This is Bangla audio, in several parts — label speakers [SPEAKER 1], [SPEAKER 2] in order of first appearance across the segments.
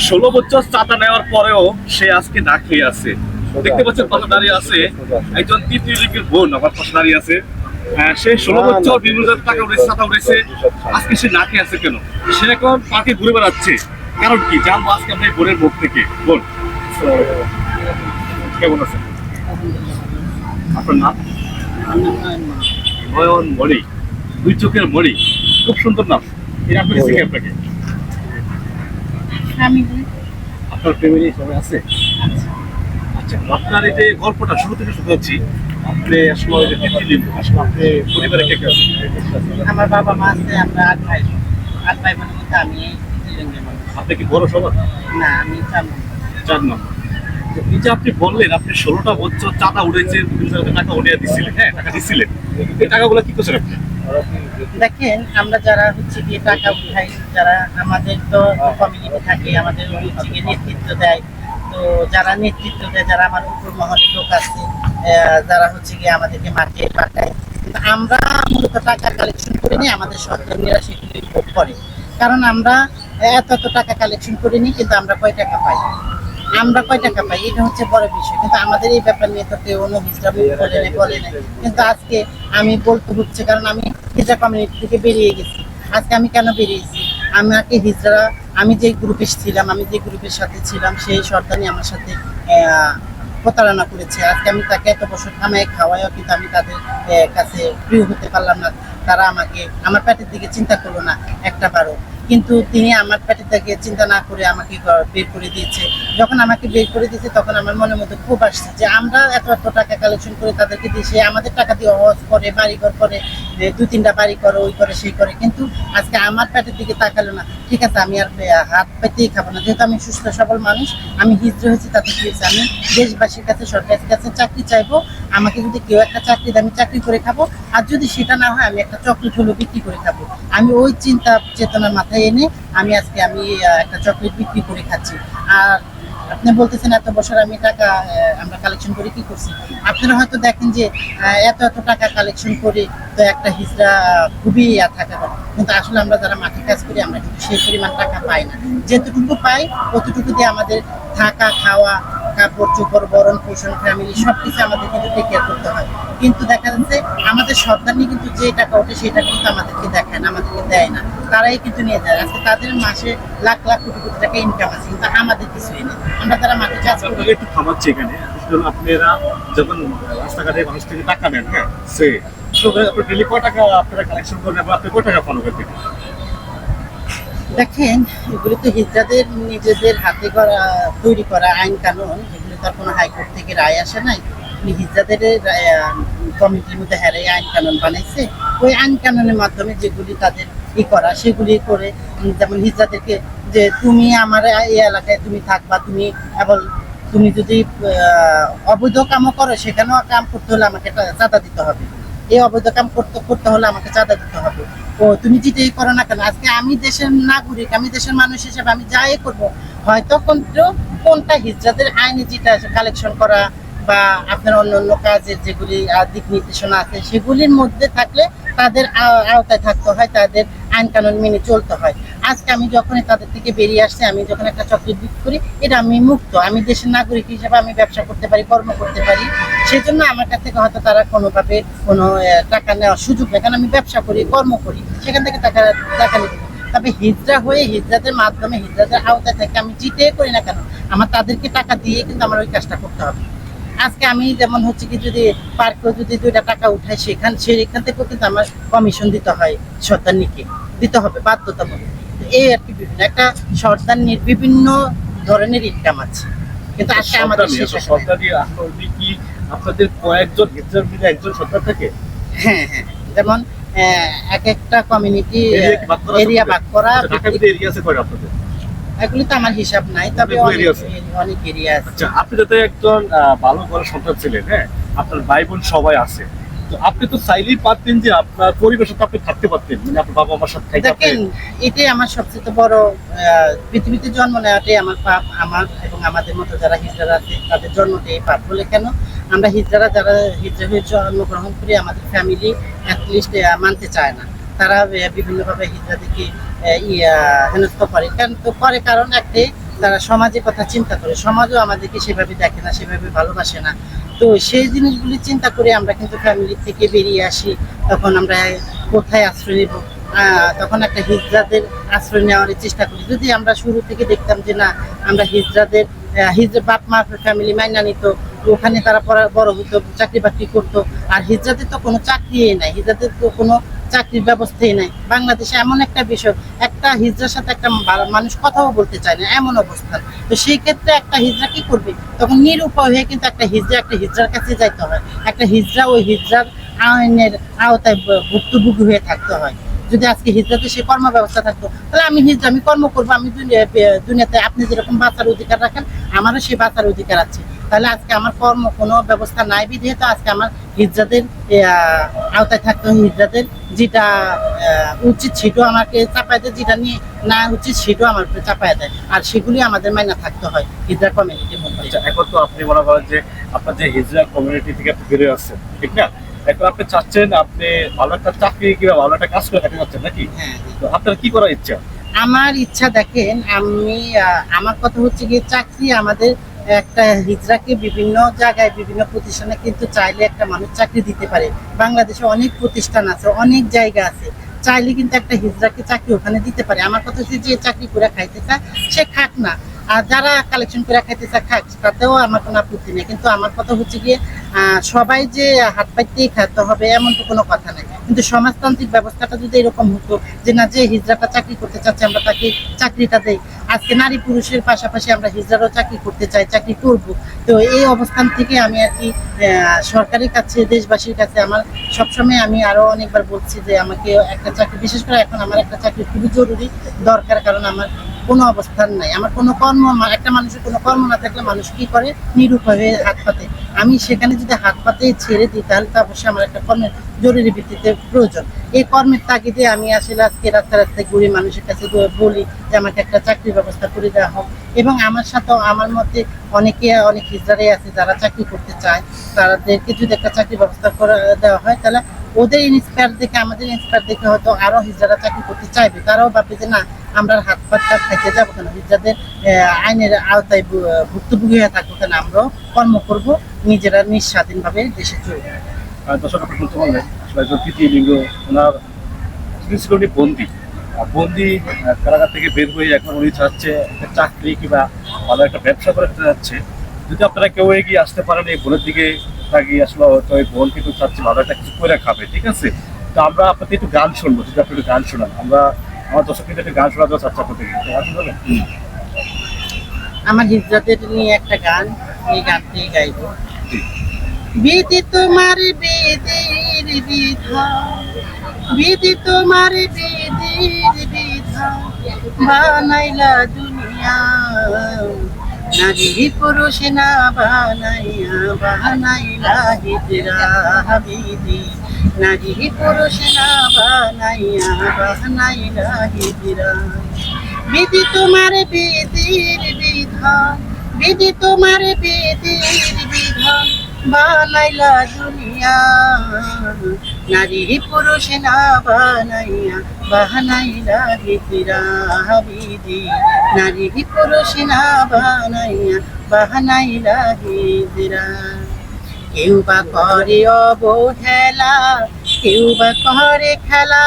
[SPEAKER 1] 16 বছর চাঁদা নেওয়ার পরেও সে আজকে না খেয়ে আছে। দেখতে পাচ্ছেন পাশে দাঁড়িয়ে আছে একজন তৃতীয় লিঙ্গের বোন আমার পাশে দাঁড়িয়ে আছে। সে 16 বছর বিভিন্ন টাকা উঠেছে, চাঁদা উঠেছে, আজকে সে না খেয়ে আছে কেন? সে এখন পার্কে ঘুরে বেড়াচ্ছে, কারণ কি জানবো আজকে আমরা এই বোনের মুখ থেকে। বোন কেমন আছেন? আপনার নাম? নয়ন মণি, দুই চোখের মণি, খুব সুন্দর নাম। এই আপনাকে শিখে আপনাকে আপনার ফ্যামিলি সবাই আছে? আচ্ছা, আপনার এই যে গল্পটা শুরু থেকে শুনতে পাচ্ছি, আপনি আসলে ওই যে আসলে আপনি পরিবারে কে কে আছে?
[SPEAKER 2] আমার বাবা মা আছে, আমরা 8 ভাই। 8 ভাই বোনের মধ্যে আমি তৃতীয় মানুষ।
[SPEAKER 1] আপনি কি বড় সবার?
[SPEAKER 2] না, আমি 4 নম্বর।
[SPEAKER 1] 4 নম্বর। তো এই যে আপনি বললেন আপনি 16টা বছর চাঁদা উঠেছে, বিভিন্ন জায়গায় টাকা উঠিয়ে দিচ্ছিলেন, হ্যাঁ টাকা দিচ্ছিলেন, এই টাকাগুলো কি করছেন আপনি?
[SPEAKER 2] দেখেন, আমরা যারা হচ্ছে গিয়ে টাকা উঠাই, যারা আমাদের তো কমিউনিটি থাকে, আমাদের হচ্ছে গিয়ে নেতৃত্ব দেয়। তো যারা নেতৃত্ব দেয়, যারা আমার উপর মহলের লোক আছে, যারা হচ্ছে গিয়ে আমাদেরকে মাঠে পাঠায়, কিন্তু আমরা মূলত টাকা কালেকশন করে নিই, আমাদের সরকারিরা সেগুলি ভোগ করে। কারণ আমরা এত এত টাকা কালেকশন করে নিই, কিন্তু আমরা কয় টাকা পাই? আমরা কয় টাকা পাই, এটা হচ্ছে বড় বিষয়। কিন্তু আমাদের এই ব্যাপার নিয়ে তো কেউ হিজড়া বলে না। কিন্তু আজকে আমি বলতে হচ্ছে, কারণ আমি হিজড়া কমিউনিটি থেকে বেরিয়ে গেছি। আজকে আমি কেন বেরিয়েছি? আমাকে হিজড়া, আমি যে গ্রুপে ছিলাম, আমি যে গ্রুপের সাথে ছিলাম, সেই সর্দানি আমার সাথে প্রতারণা করেছে। আজকে আমি তাকে এত বছর খামায় খাওয়াইও কিন্তু আমি তাদের কাছে প্রিয় হতে পারলাম না। তারা আমাকে, আমার পেটের দিকে চিন্তা করলো না একটা বারো। কিন্তু তিনি আমার পেটের দিকে চিন্তা না করে আমাকে বের করে দিয়েছে। যখন আমাকে বের করে দিয়েছে, তখন আমার মনের মধ্যে খুব আসছে যে আমরা এত এত টাকা কালেকশন করে তাদেরকে দিয়ে, সে আমাদের টাকা দিয়ে হজ করে, বাড়িঘর করে, 2-3টা বাড়ি করে, ওই করে সেই করে, কিন্তু আজকে আমার পেটের দিকে তাকালো না। ঠিক আছে, আমি আর হাত পেতেই খাবো না। যেহেতু আমি সুস্থ সবল মানুষ, আমি হিজড়া হয়েছি, তাতে কি হয়েছে? আমি দেশবাসীর কাছে, সরকারের কাছে চাকরি চাইবো। আমাকে যদি কেউ একটা চাকরি দেয়, আমি চাকরি করে খাবো। আর যদি সেটা না হয়, আমি একটা চকলেট হলো বিক্রি করে খাবো। আমি ওই চিন্তা চেতনার মাথায় এনে আমি আজকে একটা চকলেট বিক্রি করে খাচ্ছি। আর আপনি বলতেছেন এত বছর আমি টাকা আমরা কালেকশন করে কি করছি? আপনারা হয়তো দেখেন যে এত এত টাকা কালেকশন করে তো একটা হিজড়া খুবই থাকা কথা, কিন্তু আসলে আমরা যারা মাঠে কাজ করি, আমরা কিন্তু সেই পরিমাণ টাকা পাই না। যেটুকু পাই ততটুকু দিয়ে আমাদের থাকা, খাওয়া, কাপড় চোপড়, বরণ পোষণ, ফ্যামিলি সবকিছু আমাদের কিন্তু টেক কেয়ার করতে হয়। কিন্তু দেখা যাচ্ছে আমাদের সরকারি কিন্তু যে টাকা ওঠে সেটা কিন্তু আমাদেরকে দেখায় না, আমাদেরকে দেয় না। তারাই কিন্তু নিয়ে যায়। আজকে তাদের মাসে লাখ লাখ কোটি কোটি টাকা ইনকাম আছে, কিন্তু আমাদের কিছুই নেই। আমরা তারা মাঠে কাজ করি।
[SPEAKER 1] আপনাকে একটু থামাচ্ছি এখানে। আপনারা যখন রাস্তাঘাটে মানুষ থেকে টাকা নেন, হ্যাঁ সে আপনার ডেলি কয় টাকা আপনারা কালেকশন করেন এবং আপনি কয় টাকা পান ওখান থেকে?
[SPEAKER 2] দেখেন, এগুলি তো হিজড়াদের নিজেদের হাতে করা, তৈরি করা আইন কানুন। এগুলি তো কোনো হাইকোর্ট থেকে রায় আসে নাই। হিজড়াদের কমিটির মধ্যে হ্যাঁ আইন কানুন বানাইছে। ওই আইন কানুনের মাধ্যমে যেগুলি তাদের করা, সেগুলি করে। যেমন হিজড়াদেরকে যে তুমি আমার এই এলাকায় তুমি থাকবা, তুমি এবং তুমি যদি অবৈধ কামও করো, সেখানেও কাম করতে হলে আমাকে চাঁদা দিতে হবে। এই অবৈধ কাম করতে হলে আমাকে চাঁদা দিতে হবে। ও তুমি যেটাই করো না কেন, আজকে আমি দেশের নাগরিক, আমি দেশের মানুষ হিসেবে আমি যাই করবো, হয়তো কোনটা হিজড়াদের আইনে যেটা কালেকশন করা বা আপনার অন্য অন্য কাজের যেগুলি দিক নির্দেশনা আছে, সেগুলির মধ্যে থাকলে তাদের আওতায় থাকতে হয়, তাদের আইন কানুন মেনে চলতে হয়। আজকে আমি যখন তাদের থেকে বেরিয়ে আসছি, আমি যখন একটা চকলেট বিক্রি করি, এটা আমি মুক্ত, আমি দেশের নাগরিক হিসেবে আমি ব্যবসা করতে পারি, কর্ম করতে পারি। সেজন্য আমার কাছ থেকে হয়তো তারা কোনোভাবে কোনো টাকা নেওয়ার সুযোগ নেই, কারণ আমি ব্যবসা করি, কর্ম করি, সেখান থেকে টাকা নিতে। তবে হিজড়া হয়ে, হিজড়াদের মাধ্যমে, হিজড়াদের আওতায় থেকে আমি যেটাই করি না কেন, আমার তাদেরকে টাকা দিয়ে কিন্তু আমার ওই কাজটা করতে হবে। আজকে আমি যেমন হচ্ছে কি, যদি পার্কেও যদি 2টা টাকা উঠাই, সেখান থেকেও কিন্তু আমার কমিশন দিতে হয়, সর্দারনিকে দিতে হবে বাধ্যতামূলক। এই আর কি, বিভিন্ন একটা সর্দারনির বিভিন্ন ধরনের ইনকাম আছে, কিন্তু আজকে আমাদের
[SPEAKER 1] সরকারি আসলে কি আপনাদের কয়েকজন হিজড়ার মিলে একজন সরকার থাকে?
[SPEAKER 2] হ্যাঁ হ্যাঁ, যেমন এক একটা কমিউনিটি এরিয়া ভাগ করা।
[SPEAKER 1] ঢাকা ভিতরে এরিয়া আছে কয়টা আপনাদের?
[SPEAKER 2] এগুলি তো আমার হিসাব নাই, তবে অনেক এরিয়া আছে।
[SPEAKER 1] আচ্ছা, আপনি যাতে একজন ভালো ঘরের সন্তান ছিলেন, হ্যাঁ আপনার ভাই বোন সবাই আছে, তো আপনি তো চাইলেই পারতেন যে আপনার পরিবেশের সাথে আপনি থাকতে পারতেন, মানে আপনার বাবা মার সাথে থাকতে।
[SPEAKER 2] দেখেন, এটাই আমার সবচেয়ে বড়, পৃথিবীতে জন্ম নেওয়াটাই আমার পাপ। আমার এবং আমাদের মতো যারা হিজড়া আছে, তাদের জন্মটাই পাপ। বলে কেন? আমরা হিজড়া যারা হিজড়া হয়ে জন্মগ্রহণ করি, আমাদের ফ্যামিলি অ্যাটলিস্ট মানতে চায় না। তারা বিভিন্নভাবে হিজড়াদেরকে হেনস্থ করে। কারণ একটাই, তারা সমাজের কথা চিন্তা করে, সমাজও আমাদেরকে সেভাবে দেখে না, সেভাবে ভালোবাসে না। তো সেই জিনিসগুলি চিন্তা করে আমরা কিন্তু ফ্যামিলি থেকে বেরিয়ে আসি। তখন আমরা কোথায় আশ্রয় নেব, তখন একটা হিজড়াদের আশ্রয় নেওয়ার চেষ্টা করি। যদি আমরা শুরু থেকে দেখতাম যে না, আমরা হিজড়াদের হিজড়া বাপ মা ফ্যামিলি মাইনা নিত, ওখানে তারা বড় হতো, চাকরি বাকরি করতো। আর হিজড়াদের তো কোনো চাকরি নাই, হিজড়াদের তো কোনো চাকরির ব্যবস্থাই নাই। বাংলাদেশে এমন একটা বিষয়, একটা হিজড়ার সাথে একটা মানুষ কথাও বলতে চায় না, এমন অবস্থা। তো সেই ক্ষেত্রে একটা হিজড়া কি করবে, তখন নিরুপায় হয়ে কিন্তু একটা হিজড়ার কাছে যাইতে হয়। একটা হিজড়া ওই হিজড়ার আইনের আওতায় ভুক্তভোগী হয়ে থাকতে হয়। যদি আজকে হিজড়াতে সে কর্ম ব্যবস্থা থাকতো, তাহলে আমি হিজড়া, আমি কর্ম করবো, আমি দুনিয়াতে আপনি যেরকম বাঁচার অধিকার রাখেন, আমারও সেই বাঁচার অধিকার আছে। তাহলে আজকে আমার কর্ম কোনো ব্যবস্থা নাই বিধে তো আজকে আমার হিজড়াদের আওতায় থাকতে হয়। হিজড়াদের যেটা উচিত সেটাও আমাকে চাপায় দেয়, যেটা নিয়ে না উচিত সেটাও আমার উপরে চাপায় দেয়। আর সেগুলি আমাদের মাইনা থাকতে হয় হিজড়া কমিউনিটির মধ্যে।
[SPEAKER 1] আচ্ছা, এখন তো আপনি মনে করেন যে আপনার যে হিজড়া কমিউনিটি থেকে আপনি বেরিয়ে আসছেন, ঠিক না? এখন আপনি চাচ্ছেন আপনি ভালো একটা চাকরি কিংবা ভালো একটা কাজ করে খেতে যাচ্ছেন নাকি?
[SPEAKER 2] হ্যাঁ,
[SPEAKER 1] তো আপনার কি করার ইচ্ছা?
[SPEAKER 2] আমার ইচ্ছা দেখেন, আমি আমার কথা হচ্ছে গিয়ে চাকরি আমাদের একটা হিজড়াকে বিভিন্ন জায়গায় বিভিন্ন প্রতিষ্ঠানে কিন্তু চাইলে একটা মানুষ চাকরি দিতে পারে। বাংলাদেশে অনেক প্রতিষ্ঠান আছে, অনেক জায়গা আছে, চাইলে কিন্তু একটা হিজড়াকে চাকরি ওখানে দিতে পারে। আমার কথা হচ্ছে যে চাকরি করে খাইতে চায় সে খাক না, আর যারা কালেকশন করে খাইতে চায় খাক, তাতেও আমার কোনো আপত্তি নেই। কিন্তু আমার কথা হচ্ছে গিয়ে সবাই যে হাত পাইতেই খাইতে হবে এমন তো কোনো কথা নেই। কিন্তু সমাজতান্ত্রিক ব্যবস্থাটা যদি এরকম হতো যে না, যে হিজড়াটা চাকরি করতে চাচ্ছে আমরা তাকে চাকরিটা দেই, আজকে নারী পুরুষের পাশাপাশি আমরা হিজড়ারাও চাকরি করতে চাই, চাকরি করব। তো এই অবস্থান থেকে আমি আর কি সরকারের কাছে, দেশবাসীর কাছে আমার সবসময় আমি আরো অনেকবার বলছি যে আমাকে একটা চাকরি, বিশেষ করে এখন আমার একটা চাকরি খুবই জরুরি দরকার। কারণ আমার কোনো অবস্থান নাই, আমার কোনো কর্ম, একটা মানুষের কোনো কর্ম না থাকলে মানুষ কি করে, নিরুপায় হয়ে হাত পাতে। আমি সেখানে যদি হাত পাতে ছেড়ে দিই তাহলে তো অবশ্যই আমার একটা কর্মের জরুরি ভিত্তিতে প্রয়োজন। এই কর্মের তাগিদে আমি আসলে আজকে রাস্তায় ঘুরে মানুষের কাছে বলি যে আমাকে একটা চাকরির ব্যবস্থা করে দেওয়া হোক। এবং আমার সাথেও আমার মধ্যে অনেক হিজড়ারাই আছে যারা চাকরি করতে চায়, তাদেরকে যদি একটা চাকরির ব্যবস্থা করে দেওয়া হয় তাহলে ওদের ইন্সপায়ার দেখে, আমাদের ইন্সপায়ার দেখে হয়তো আরো হিজড়ারা চাকরি করতে চাইবে। তারাও ভাববে যে না, আমরা হাত পাতটা খাইতে যাবো কেন, হিজড়াদের আইনের আওতায় ভুক্তভোগী হয়ে থাকবো কেন, আমরাও কর্ম করব, নিজেরা নিঃস্বাধীনভাবে দেশে চলবো।
[SPEAKER 1] দর্শক, আপনি বলতে পারলেন আসলে একজন তৃতীয় লিঙ্গ, ওনার ছিল উনি বন্দি কারাগার থেকে বের হয়ে এখন উনি চাচ্ছে একটা চাকরি কিংবা ভালো একটা ব্যবসা করে যাচ্ছে। যদি আপনারা কেউ এগিয়ে আসতে পারেন এই বোনের দিকে তাকিয়ে, আসলে হয়তো এই বোন কিন্তু চাচ্ছে ভালো একটা কিছু করে খাবে, ঠিক আছে? তো আমরা আপনাদের একটু গান শুনবো, যদি আপনি একটু গান শোনান, আমরা আমার দর্শক কিন্তু একটা গান শোনাতে চাচ্ছি আপনাদের। আসলে
[SPEAKER 2] আমার হিজড়াদের নিয়ে একটা গান, এই গানটি গাইবো। বিধি তোমার বিধির বিধান, বিধি তোমার বিধির বিধান, বানাইলা দুনিয়া, নারী পুরুষ না বানাইয়া বানাইলা হিজরা বিধি, নারী পুরুষ না বানাইয়া বানাইলা হিজরা। বিধি তোমার বিধির বিধান, বিধি তোমার বিধির বিধান, বানাইলা দুনিয়া, নারী পুরুষ না বানাইয়া বানাইলা হিজরা বিধি, নারী পুরুষ না বানাইয়া বানাইলা হিজরা। কেউ বা করে অবহেলা, কেউ বা করে খেলা,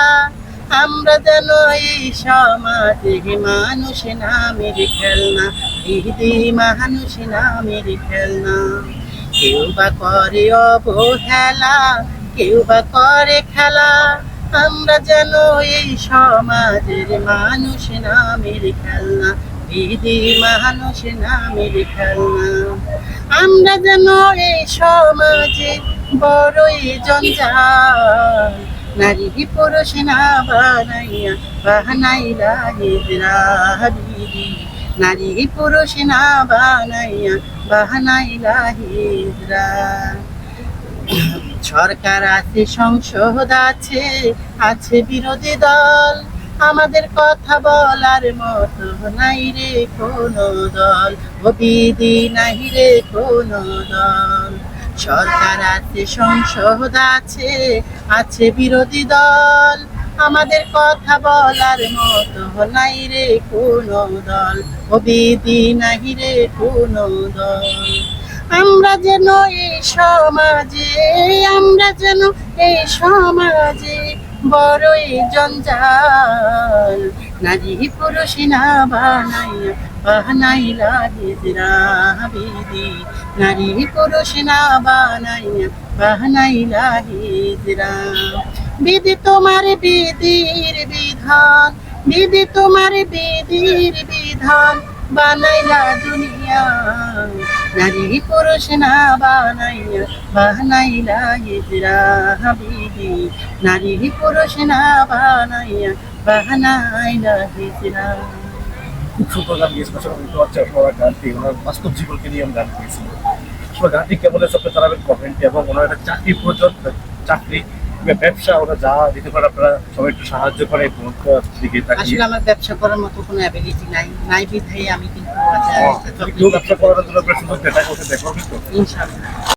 [SPEAKER 2] আমরা যেন এই সমাজে মানুষ নামের খেলনা, দিদি মানুষ নামের খেলনা। কেউ বা করে অবহেলা, কেউ বা করে খেলা, আমরা যেন এই সমাজের মানুষ নামের খেলনা, দিদি মানুষ নামের খেলনা। আমরা যেন এই সমাজে বড়ই জঞ্জাল, নারী পুরুষ না বানাইয়া বানাইলা হিজরা বিধি, নারী পুরুষ না বানাইয়া বানাইলা হিজরা। সরকার আছে, সংসদ আছে, আছে বিরোধী দল, আমাদের কথা বলার মতো নাই রে কোনো দল, ও বিধি নাই রে কোনো দল। সরকার আছে, সংসদ আছে, আছে বিরোধী দল, আমাদের কথা বলার মতো নাই রে কোনো দল, ও বিধি নাহি রে কোনো দল। আমরা যেন এই সমাজে, আমরা যেন এই সমাজে বড়ই জঞ্জাল। নারী পুরুষ না বানাইয়া বানাইলা হিজরা বিধি, নারী পুরুষ না বানাইয়া বানাইলা হিজরা। বিধি তোমার বিধির বিধান, বিধি তোমার বিধির বিধান বানাইলা দুনিয়া। নারী পুরুষ না বানাইয়া বানাইলা হিজরা বিধি, নারী পুরুষ না বানাইয়া বানাইলা হিজরা।
[SPEAKER 1] খুব সুন্দর গান গিয়েছিল, আসলে বুঝতে পারছি আপনার ওনার গানটি ওনার বাস্তব জীবনকে নিয়ে গান গিয়েছিল। আসলে গানটি কেমন হয়েছে আপনি জানাবেন কমেন্টে, এবং ওনার একটা চাকরি প্রয়োজন, চাকরি কিংবা ব্যবসা ওরা যা দিতে পারে আপনারা সবাই একটু সাহায্য করে এই বোনটার দিকে তাকিয়ে।
[SPEAKER 2] আসলে আমার ব্যবসা করার মতো কোনো অ্যাবিলিটি নাই বিধায় আমি কিন্তু
[SPEAKER 1] কেউ ব্যবসা করার জন্য আপনার সুযোগ দেয়, টাকা ওঠে দেখো কিন্তু
[SPEAKER 2] ইনশাআল্লাহ